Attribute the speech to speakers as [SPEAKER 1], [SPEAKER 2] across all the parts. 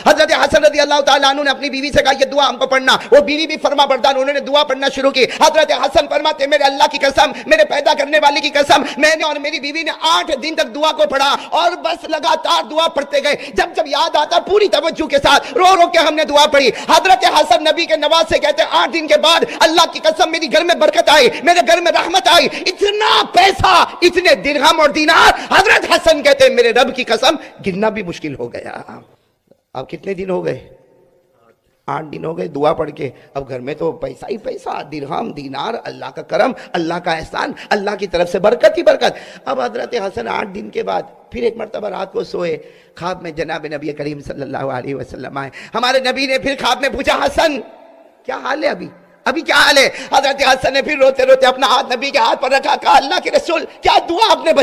[SPEAKER 1] حضرت حسن رضی اللہ تعالیٰ عنہ نے اپنی بیوی سے کہا یہ دعا ہم کو پڑھنا، وہ بیوی بھی فرما بردار، انہوں نے دعا پڑھنا شروع کی۔ حضرت حسن فرماتے میرے اللہ کی قسم، میرے پیدا کرنے والی کی قسم، میں نے اور میری بیوی نے 8 دن تک دعا کو پڑھا اور بس لگاتار دعا پڑھتے گئے، جب جب یاد آتا پوری توجہ کے ساتھ رو رو کے ہم نے دعا پڑھی۔ حضرت حسن نبی کے نواز سے کہتے 8 دن کے بعد اللہ کی قسم میری گھر میں برکت آئی، میرے گھر میں رحمت آئی، اتنا پیسہ، اتنے درہم اور دینار، حضرت حسن کہتے میرے رب کی قسم گننا بھی مشکل ہو گیا۔ اب کتنے دن ہو گئے؟ 8 دن ہو گئے دعا پڑھ کے۔ اب گھر میں تو پیسہ ہی پیسہ، درہم دینار، اللہ کا کرم، اللہ کا احسان، اللہ کی طرف سے برکت ہی برکت۔ اب حضرت حسن 8 دن کے بعد پھر ایک مرتبہ رات کو سوئے، خواب میں جناب نبی کریم صلی اللہ علیہ وسلم آئے۔ ہمارے نبی نے پھر خواب میں پوچھا حسن کیا حال ہے ابھی کیا حال ہے؟ حضرت حسن نے پھر روتے روتے اپنا ہاتھ نبی کے ہاتھ پر رکھا، کہا اللہ کے رسول کیا دعا آپ نے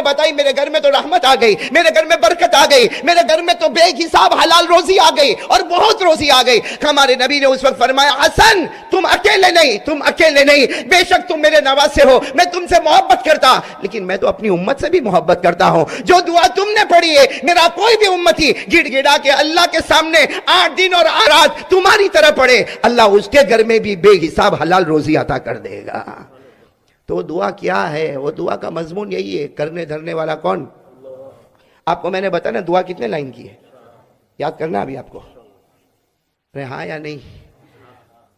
[SPEAKER 1] بتائی؟ میرے گھر میں تو رحمت آ گئی، میرے گھر میں برکت آ گئی، میرے گھر میں تو بے حساب حلال روزی آ گئی اور بہت روزی آ گئی۔ ہمارے نبی نے اس وقت فرمایا حسن تم اکیلے نہیں، بے شک تم میرے نواز سے ہو، میں تم سے محبت کرتا، لیکن میں تو اپنی امت سے بھی محبت کرتا ہوں۔ جو دعا تم نے پڑھی ہے میرا کوئی بھی امتی گڑ گڑا کے اللہ کے سامنے 8 دن اور رات تمہاری طرح پڑھے، اللہ اس کے گھر میں بھی بے حساب حلال روزی عطا کر دے گا۔ تو دعا کیا ہے؟ وہ دعا کا مضمون یہی ہے، کرنے دھرنے والا کون؟ آپ کو میں نے بتایا نا دعا کتنے لائن کی ہے، یاد کرنا ابھی آپ کو؟ ہاں یا نہیں؟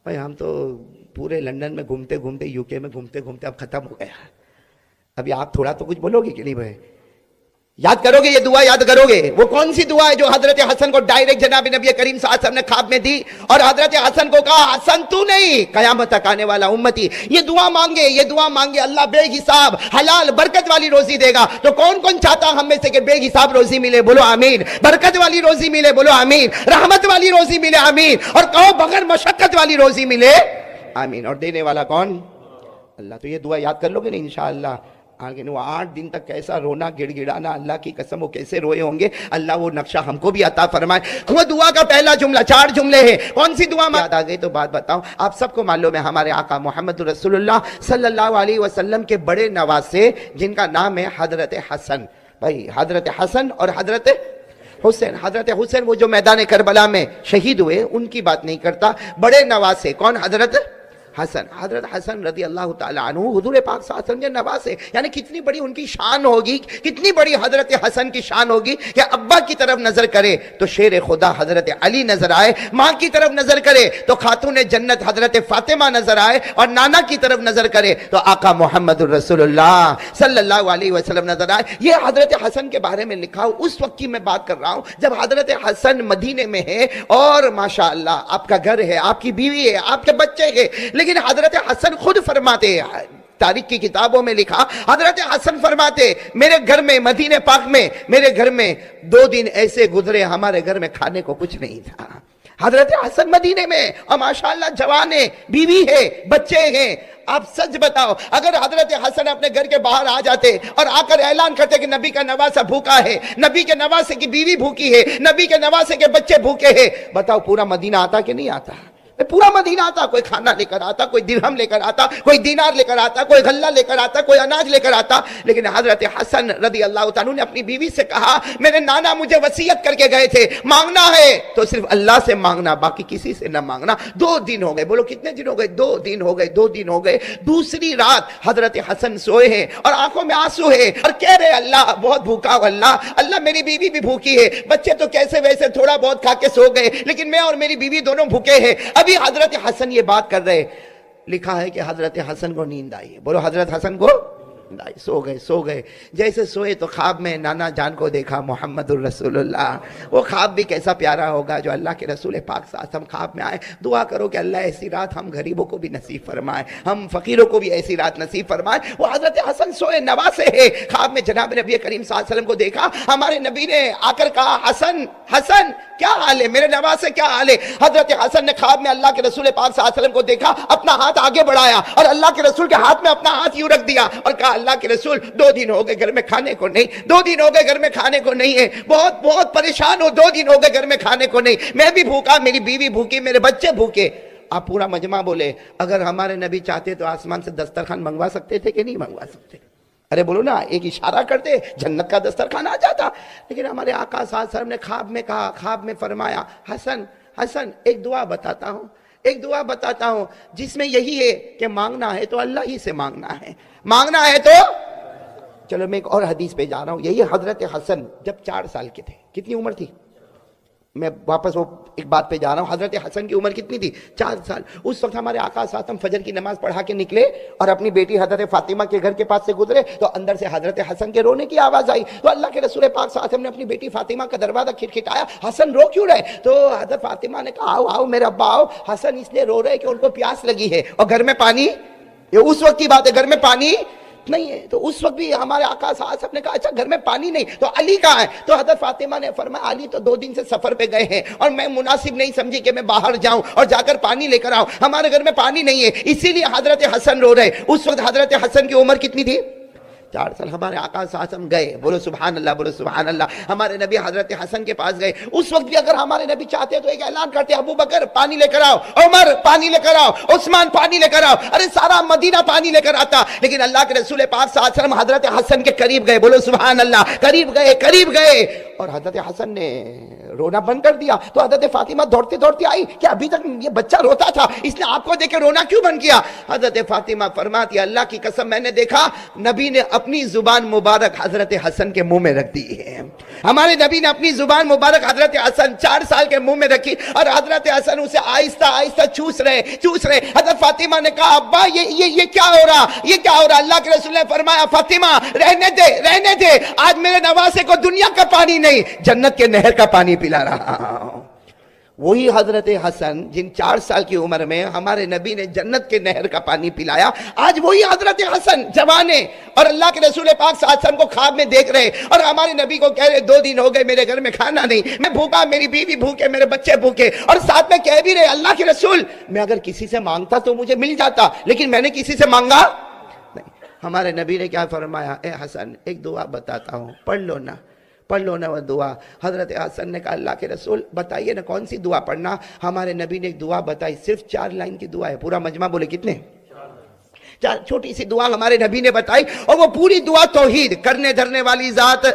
[SPEAKER 1] بھائی ہم تو پورے لندن میں گھومتے گھومتے، یو کے میں گھومتے گھومتے اب ختم ہو گیا۔ ابھی آپ تھوڑا تو کچھ بولو گے کہ نہیں بھائی؟ یاد کرو گے؟ یہ دعا یاد کرو گے؟ وہ کون سی دعا ہے جو حضرت حسن کو ڈائریکٹ جناب نبی کریم صلی اللہ علیہ وسلم نے خواب میں دی اور حضرت حسن کو کہا حسن تو نہیں، قیامت تک آنے والا امتی یہ دعا مانگے اللہ بے حساب حلال برکت والی روزی دے گا۔ تو کون کون چاہتا ہم میں سے کہ بے حساب روزی ملے؟ بولو آمین۔ برکت والی روزی ملے؟ بولو آمین۔ رحمت والی روزی ملے؟ آمین۔ اور کہو بغیر مشقت والی روزی ملے؟ آمین۔ اور دینے والا کون؟ اللہ۔ تو یہ دعا یاد کر لو گے نا انشاءاللہ؟ آگے وہ 8 دن تک کیسا رونا گڑ گڑانا، اللہ کی قسم وہ کیسے روئے ہوں گے، اللہ وہ نقشہ ہم کو بھی عطا فرمائے۔ وہ دعا کا پہلا جملہ، 4 جملے ہیں، کون سی دعا؟ یاد آ گئی تو بات بتاؤں، آپ سب کو معلوم ہے ہمارے آقا محمد رسول اللہ صلی اللہ علیہ وسلم کے بڑے نواسے جن کا نام ہے حضرت حسن۔ بھائی حضرت حسن اور حضرت حسین، حضرت حسین وہ جو میدان کربلا میں شہید ہوئے ان کی بات نہیں کرتا، بڑے نواسے کون؟ حضرت حسن۔ حضرت حسن رضی اللہ تعالیٰ عنہ حضور پاک صلی اللہ علیہ وسلم کے نواز ہے، یعنی کتنی بڑی ان کی شان ہوگی، کتنی بڑی حضرت حسن کی شان ہوگی کہ ابا کی طرف نظر کرے تو شیر خدا حضرت علی نظر آئے، ماں کی طرف نظر کرے تو خاتون جنت حضرت فاطمہ نظر آئے، اور نانا کی طرف نظر کرے تو آقا محمد الرسول اللہ صلی اللہ علیہ وسلم نظر آئے۔ یہ حضرت حسن کے بارے میں لکھا ہو، اس وقت کی میں بات کر رہا ہوں جب حضرت حسن مدینے میں ہے اور ماشاءاللہ آپ کا گھر ہے، آپ کی بیوی ہے، آپ کے بچے ہیں، لیکن حضرت حسن خود فرماتے ہیں، تاریخ کی کتابوں میں لکھا، حضرت حسن فرماتے میرے گھر میں مدینہ پاک میں میرے گھر میں 2 دن ایسے گزرے ہمارے گھر میں کھانے کو کچھ نہیں تھا۔ حضرت حسن مدینے میں اور ماشاءاللہ جوان ہے، بیوی ہے، بچے ہیں۔ آپ سچ بتاؤ اگر حضرت حسن اپنے گھر کے باہر آ جاتے اور آ کر اعلان کرتے کہ نبی کا نواسہ بھوکا ہے، نبی کے نواسے کی بیوی بھوکی ہے، نبی کے نواسے کے بچے بھوکے ہیں، بتاؤ پورا مدینہ آتا کہ نہیں آتا؟ پورا مدینہ آتا، کوئی کھانا لے کر آتا، کوئی درہم لے کر آتا، کوئی دینار لے کر آتا، کوئی غلہ لے کر آتا، کوئی اناج لے کر آتا۔ لیکن حضرت حسن رضی اللہ تعالیٰ نے اپنی بیوی سے کہا میرے نانا مجھے وصیت کر کے گئے تھے مانگنا ہے تو صرف اللہ سے مانگنا، باقی کسی سے نہ مانگنا۔ 2 دن ہو گئے، بولو کتنے دن ہو گئے؟ 2 دن ہو گئے، 2 دن ہو گئے۔ دوسری رات حضرت حسن سوئے ہیں اور آنکھوں میں آنسو ہے اور کہہ رہے اللہ بہت بھوکا ہوں، اللہ میری بیوی بھی بھوکی ہے، بچے تو کیسے ویسے تھوڑا بہت کھا کے سو گئے، لیکن میں اور میری بیوی دونوں بھوکے ہیں۔ ابھی حضرت حسن یہ بات کر رہے، لکھا ہے کہ حضرت حسن کو نیند آئی، بولو حضرت حسن کو سو گئے۔ جیسے سوئے تو خواب میں نانا جان کو دیکھا محمد الرسول اللہ۔ وہ خواب بھی کیسا پیارا ہوگا جو اللہ کے رسول پاک صلی اللہ علیہ وسلم خواب میں آئے۔ دعا کرو کہ اللہ ایسی رات ہم غریبوں کو بھی نصیب فرمائے، ہم فقیروں کو بھی ایسی رات نصیب فرمائے۔ وہ حضرت حسن سوئے نواسے ہے، خواب میں جناب نبی کریم صلی اللہ علیہ وسلم کو دیکھا، ہمارے نبی نے آ کر کہا حسن حسن کیا حال ہے، میرے نواسے کیا حال ہے؟ حضرت حسن نے خواب میں اللہ کے رسول پاک صلی اللہ علیہ وسلم کو دیکھا، اپنا ہاتھ آگے بڑھایا اور اللہ کے رسول کے ہاتھ میں اپنا ہاتھ یوں رکھ دیا اور کہا اللہ کے رسول 2 دن ہو گئے گھر میں کھانے کو نہیں، 2 دن ہو گئے گھر میں کھانے کو نہیں ہے، بہت پریشان ہو، 2 دن ہو گئے گھر میں کھانے کو نہیں، میں بھی بھوکا، میری بیوی بھوکی، میرے بچے بھوکے۔ آپ پورا مجمع بولے اگر ہمارے نبی چاہتے تو آسمان سے دسترخوان منگوا سکتے تھے کہ نہیں منگوا سکتے؟ ارے بولو نا، ایک اشارہ کرتے جنت کا دسترخوان آ جاتا. لیکن ہمارے آقا صلی اللہ علیہ وسلم نے خواب میں کہا، خواب میں فرمایا، حسن حسن ایک دعا بتاتا ہوں، ایک دعا بتاتا ہوں جس میں یہی ہے کہ مانگنا ہے تو اللہ ہی سے مانگنا ہے، مانگنا ہے تو. چلو میں ایک اور حدیث پہ جا رہا ہوں. یہی حضرت حسن جب 4 سال کے تھے، کتنی عمر تھی؟ میں واپس وہ ایک بات پہ جا رہا ہوں. حضرت حسن کی عمر کتنی تھی؟ 4 سال. اس وقت ہمارے آقا صلی اللہ علیہ وسلم فجر کی نماز پڑھا کے نکلے اور اپنی بیٹی حضرت فاطمہ کے گھر کے پاس سے گزرے تو اندر سے حضرت حسن کے رونے کی آواز آئی. تو اللہ کے رسول پاک صلی اللہ علیہ وسلم نے اپنی بیٹی فاطمہ کا دروازہ کھٹکھٹایا، حسن رو کیوں رہے؟ تو حضرت فاطمہ نے کہا آؤ آؤ میرے ابا آؤ، حسن اس لیے رو رہے کہ ان کو پیاس لگی ہے اور گھر میں پانی، یہ اس وقت کی بات ہے، گھر میں پانی نہیں ہے. تو اس وقت بھی ہمارے آقا صلی اللہ علیہ وسلم نے کہا اچھا گھر میں پانی نہیں تو علی کہاں ہے؟ تو حضرت فاطمہ نے فرمایا علی تو 2 دن سے سفر پہ گئے ہیں اور میں مناسب نہیں سمجھی کہ میں باہر جاؤں اور جا کر پانی لے کر آؤں، ہمارے گھر میں پانی نہیں ہے، اسی لیے حضرت حسن رو رہے. اس وقت حضرت حسن کی عمر کتنی تھی؟ 4 سال. ہمارے آقا صلی اللہ علیہ وسلم گئے، بولو سبحان اللہ، بولو سبحان اللہ. ہمارے نبی حضرت حسن کے پاس گئے. اس وقت بھی اگر ہمارے نبی چاہتے تو ایک اعلان کرتے، ابو بکر پانی لے کر آؤ، عمر پانی لے کر آؤ، عثمان پانی لے کر آؤ، ارے سارا مدینہ پانی لے کر آتا. لیکن اللہ کے رسول پاک صلی اللہ علیہ وسلم حضرت حسن کے قریب گئے، بولو سبحان اللہ، قریب گئے، قریب گئے اور حضرت حسن نے رونا بند کر دیا. تو حضرت فاطمہ دوڑتے دوڑتے آئی کہ ابھی تک یہ بچہ روتا تھا، اس نے آپ کو دیکھ کے رونا کیوں بند کیا؟ حضرت فاطمہ فرماتی اللہ کی قسم میں نے دیکھا نبی نے اپنی زبان مبارک حضرت حسن کے منہ میں رکھ دی ہے. ہمارے نبی نے اپنی زبان مبارک حضرت حسن 4 سال کے منہ میں رکھی اور حضرت حسن اسے آہستہ آہستہ چوس رہے. حضرت فاطمہ نے کہا ابا یہ کیا ہو رہا، یہ کیا ہو رہا؟ اللہ کے رسول نے فرمایا فاطمہ رہنے دے، آج میرے نواسے کو دنیا کا پانی نہیں جنت کے نہر کا پانی پلا رہا ہوں. وہی حضرت حسن جن 4 سال کی عمر میں ہمارے نبی نے جنت کے نہر کا پانی پلایا، آج وہی حضرت حسن جوان ہے اور اللہ کے رسول پاک صلی اللہ علیہ وسلم کو خواب میں دیکھ رہے اور ہمارے نبی کو کہہ رہے 2 دن ہو گئے میرے گھر میں کھانا نہیں، میں بھوکا، میری بیوی بھوکے، میرے بچے بھوکے، اور ساتھ میں کہہ بھی رہے اللہ کے رسول میں اگر کسی سے مانگتا تو مجھے مل جاتا، لیکن میں نے کسی سے مانگا نہیں. ہمارے نبی نے کیا فرمایا؟ اے حسن ایک دعا بتاتا ہوں، پڑھ لو نا وہ دعا. حضرت حسن نے کہا اللہ کے رسول بتائیے نا کون سی دعا پڑھنا. ہمارے نبی نے ایک دعا بتائی، صرف 4 لائن کی دعا ہے. پورا مجمع بولے کتنے؟ 4 چھوٹی سی دعا ہمارے نبی نے بتائی اور وہ پوری دعا توحید، کرنے دھرنے والی ذات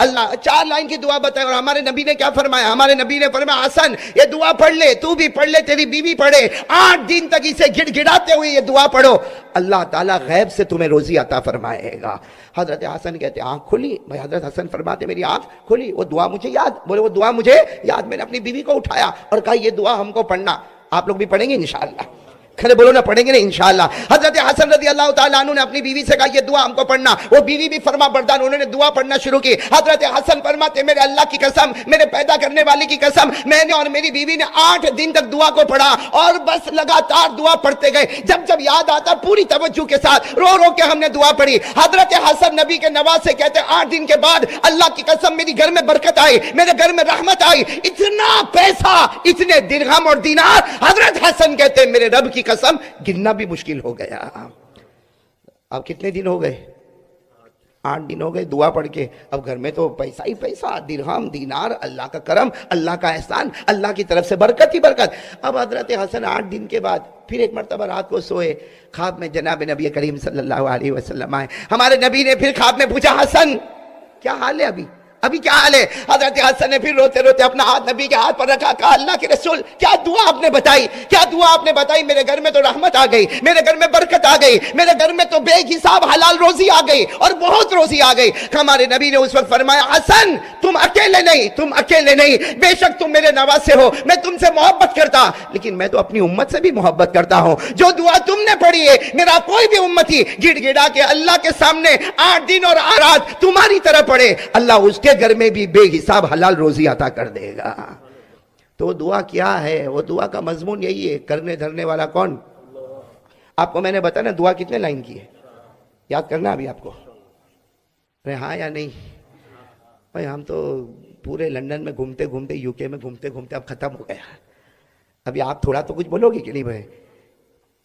[SPEAKER 1] اللہ. 4 لائن کی دعا بتائی اور ہمارے نبی نے کیا فرمایا؟ ہمارے نبی نے فرمایا حسن یہ دعا پڑھ لے، تو بھی پڑھ لے، تیری بیوی پڑھے، 8 دن تک اسے گڑ گڑاتے ہوئے یہ دعا پڑھو، اللہ تعالیٰ غیب سے تمہیں روزی عطا فرمائے گا. حضرت حسن کہتے آنکھ کھلی. بھائی حضرت حسن فرماتے میری آنکھ کھلی، وہ دعا مجھے یاد، بولے وہ دعا مجھے یاد. میں نے اپنی بیوی کو اٹھایا اور کہا یہ دعا ہم کو پڑھنا. آپ لوگ بھی پڑھیں گے انشاءاللہ؟ کھڑے بولو نا، پڑھیں گے نا انشاءاللہ. حضرت حسن رضی اللہ تعالیٰ عنہ نے اپنی بیوی سے کہا یہ دعا ہم کو پڑھنا. وہ بیوی بھی فرما بردار، انہوں نے دعا پڑھنا شروع کی. حضرت حسن فرماتے میرے اللہ کی قسم، میرے پیدا کرنے والے کی قسم، میں نے اور میری بیوی نے 8 دن تک دعا کو پڑھا اور بس لگاتار دعا پڑھتے گئے. جب یاد آتا پوری توجہ کے ساتھ رو کے ہم نے دعا پڑھی. حضرت حسن نبی کے نواسے کہتے 8 دن کے بعد اللہ کی قسم میری گھر میں برکت آئی، میرے گھر میں رحمت آئی، اتنا پیسہ، اتنے درہم اور دینار. حضرت حسن کہتے میرے رب کی قسم گننا بھی مشکل ہو گیا. اب کتنے دن ہو گئے؟ 8 دن ہو گئے دعا پڑھ کے. اب گھر میں تو پیسہ ہی پیسہ، درہم دینار، اللہ کا کرم، اللہ کا احسان، اللہ کی طرف سے برکت ہی برکت. اب حضرت حسن 8 دن کے بعد پھر ایک مرتبہ رات کو سوئے، خواب میں جناب نبی کریم صلی اللہ علیہ وسلم آئے. ہمارے نبی نے پھر خواب میں پوچھا حسن کیا حال ہے ابھی کیا حال ہے؟ حضرت حسن نے پھر روتے روتے اپنا ہاتھ نبی کے ہاتھ پر رکھا، کہا اللہ کے رسول کیا دعا آپ نے بتائی؟ میرے گھر میں تو رحمت آ گئی، میرے گھر میں برکت آ گئی، میرے گھر میں تو بے حساب حلال روزی آ گئی اور بہت روزی آ گئی. ہمارے نبی نے اس وقت فرمایا حسن تم اکیلے نہیں، بے شک تم میرے نواسے ہو، میں تم سے محبت کرتا، لیکن میں تو اپنی امت سے بھی محبت کرتا ہوں. جو دعا تم نے پڑھی ہے میرا کوئی بھی امتی گڑ گڑا کے اللہ کے سامنے 8 دن اور رات تمہاری طرح پڑھے، اللہ اس کے گھر میں بھی بے حساب حلال روزی عطا کر دے گا. تو دعا کیا ہے؟ وہ دعا کا مضمون یہی ہے، کرنے دھرنے والا کون؟ آپ کو میں نے بتایا نا دعا کتنے لائن کی ہے، یاد کرنا ابھی آپ کو. ہاں یا نہیں؟ بھائی ہم تو پورے لندن میں گھومتے گھومتے، UK میں گھومتے گھومتے اب ختم ہو گیا. ابھی آپ تھوڑا تو کچھ بولو گے کہ نہیں بھائی؟